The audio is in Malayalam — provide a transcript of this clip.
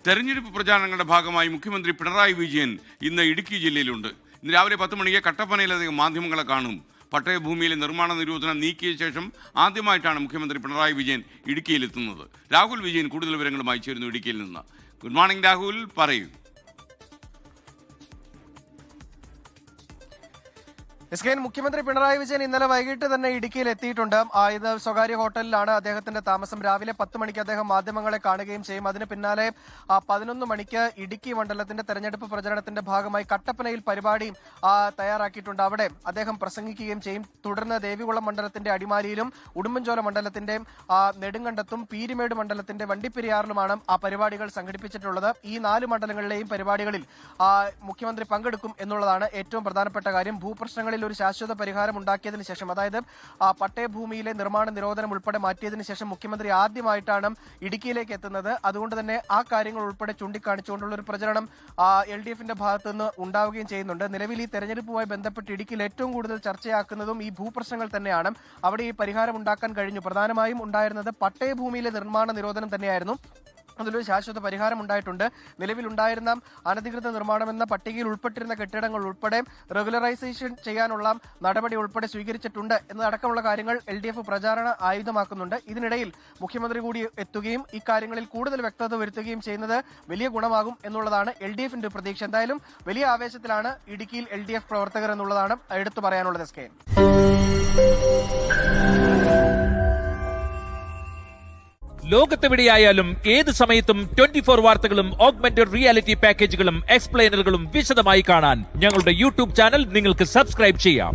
തെരഞ്ഞെടുപ്പ് പ്രചാരണങ്ങളുടെ ഭാഗമായി മുഖ്യമന്ത്രി പിണറായി വിജയൻ ഇന്ന് ഇടുക്കി ജില്ലയിലുണ്ട്. ഇന്ന് രാവിലെ 10 മണിക്ക് കട്ടപ്പനയിലധികം മാധ്യമങ്ങളെ കാണും. പട്ടയഭൂമിയിലെ നിർമ്മാണ നിരോധനം നീക്കിയ ശേഷം ആദ്യമായിട്ടാണ് മുഖ്യമന്ത്രി പിണറായി വിജയൻ ഇടുക്കിയിലെത്തുന്നത്. രാഹുൽ വിജയൻ കൂടുതൽ വിവരങ്ങളുമായി ചേരുന്നു ഇടുക്കിയിൽ നിന്ന്. ഗുഡ് മോർണിംഗ് രാഹുൽ, പറയൂ. മുഖ്യമന്ത്രി പിണറായി വിജയൻ ഇന്നലെ വൈകിട്ട് തന്നെ ഇടുക്കിയിൽ എത്തിയിട്ടുണ്ട്. ഇത് സ്വകാര്യ ഹോട്ടലിലാണ് അദ്ദേഹത്തിന്റെ താമസം. രാവിലെ 10 മണിക്ക് അദ്ദേഹം മാധ്യമങ്ങളെ കാണുകയും ചെയ്യും. അതിന് പിന്നാലെ 11 മണിക്ക് ഇടുക്കി മണ്ഡലത്തിന്റെ തെരഞ്ഞെടുപ്പ് പ്രചരണത്തിന്റെ ഭാഗമായി കട്ടപ്പനയിൽ പരിപാടി തയ്യാറാക്കിയിട്ടുണ്ട്. അവിടെ അദ്ദേഹം പ്രസംഗിക്കുകയും ചെയ്യും. തുടർന്ന് ദേവികുളം മണ്ഡലത്തിന്റെ അടിമാലിയിലും ഉടുമ്പൻചോല മണ്ഡലത്തിന്റെ നെടുങ്കണ്ടത്തും പീരുമേട് മണ്ഡലത്തിന്റെ വണ്ടിപ്പെരിയാറിലുമാണ് ആ പരിപാടികൾ സംഘടിപ്പിച്ചിട്ടുള്ളത്. ഈ 4 മണ്ഡലങ്ങളിലെയും പരിപാടികളിൽ മുഖ്യമന്ത്രി പങ്കെടുക്കും എന്നുള്ളതാണ് ഏറ്റവും പ്രധാനപ്പെട്ട കാര്യം. ഭൂപ്രശ്നങ്ങളിൽ ഒരു ശാശ്വത പരിഹാരം ഉണ്ടാക്കിയതിനു ശേഷം, അതായത് പട്ടയഭൂമിയിലെ നിർമ്മാണ നിരോധനം ഉൾപ്പെടെ മാറ്റിയതിനു ശേഷം മുഖ്യമന്ത്രി ആദ്യമായിട്ടാണ് ഇടുക്കിയിലേക്ക് എത്തുന്നത്. അതുകൊണ്ട് തന്നെ ആ കാര്യങ്ങൾ ഉൾപ്പെടെ ചൂണ്ടിക്കാണിച്ചുകൊണ്ടുള്ള ഒരു പ്രചരണം LDFന്റെ ഭാഗത്തു നിന്ന് ഉണ്ടാവുകയും ചെയ്യുന്നുണ്ട്. നിലവിൽ ഈ തെരഞ്ഞെടുപ്പുമായി ബന്ധപ്പെട്ട് ഇടുക്കിയിൽ ഏറ്റവും കൂടുതൽ ചർച്ചയാക്കുന്നതും ഈ ഭൂപ്രശ്നങ്ങൾ തന്നെയാണ്. അവിടെ ഈ പരിഹാരം ഉണ്ടാക്കാൻ കഴിഞ്ഞു. പ്രധാനമായും ഉണ്ടായിരുന്നത് പട്ടയഭൂമിയിലെ നിർമ്മാണ നിരോധനം തന്നെയായിരുന്നു. അതിലൊരു ശാശ്വത പരിഹാരം ഉണ്ടായിട്ടുണ്ട്. നിലവിലുണ്ടായിരുന്ന അനധികൃത നിർമ്മാണമെന്ന പട്ടികയിൽ ഉൾപ്പെട്ടിരുന്ന കെട്ടിടങ്ങൾ ഉൾപ്പെടെ റെഗുലറൈസേഷൻ ചെയ്യാനുള്ള നടപടി ഉൾപ്പെടെ സ്വീകരിച്ചിട്ടുണ്ട് എന്നതടക്കമുള്ള കാര്യങ്ങൾ LDF പ്രചാരണ ആയുധമാക്കുന്നുണ്ട്. ഇതിനിടയിൽ മുഖ്യമന്ത്രി കൂടി എത്തുകയും ഇക്കാര്യങ്ങളിൽ കൂടുതൽ വ്യക്തത വരുത്തുകയും ചെയ്യുന്നത് വലിയ ഗുണമാകും എന്നുള്ളതാണ് LDFന്റെ പ്രതീക്ഷ. എന്തായാലും വലിയ ആവേശത്തിലാണ് ഇടുക്കിയിൽ LDF പ്രവർത്തകർ എന്നുള്ളതാണ് എടുത്തു പറയാനുള്ളത്. ലോകത്തെവിടെയായാലും ഏത് സമയത്തും 24 വാർത്തകളും ഓഗ്മെന്റഡ് റിയാലിറ്റി പാക്കേജുകളും എക്സ്പ്ലെയിനറുകളും വിശദമായി കാണാൻ ഞങ്ങളുടെ യൂട്യൂബ് ചാനൽ നിങ്ങൾക്ക് സബ്സ്ക്രൈബ് ചെയ്യാം.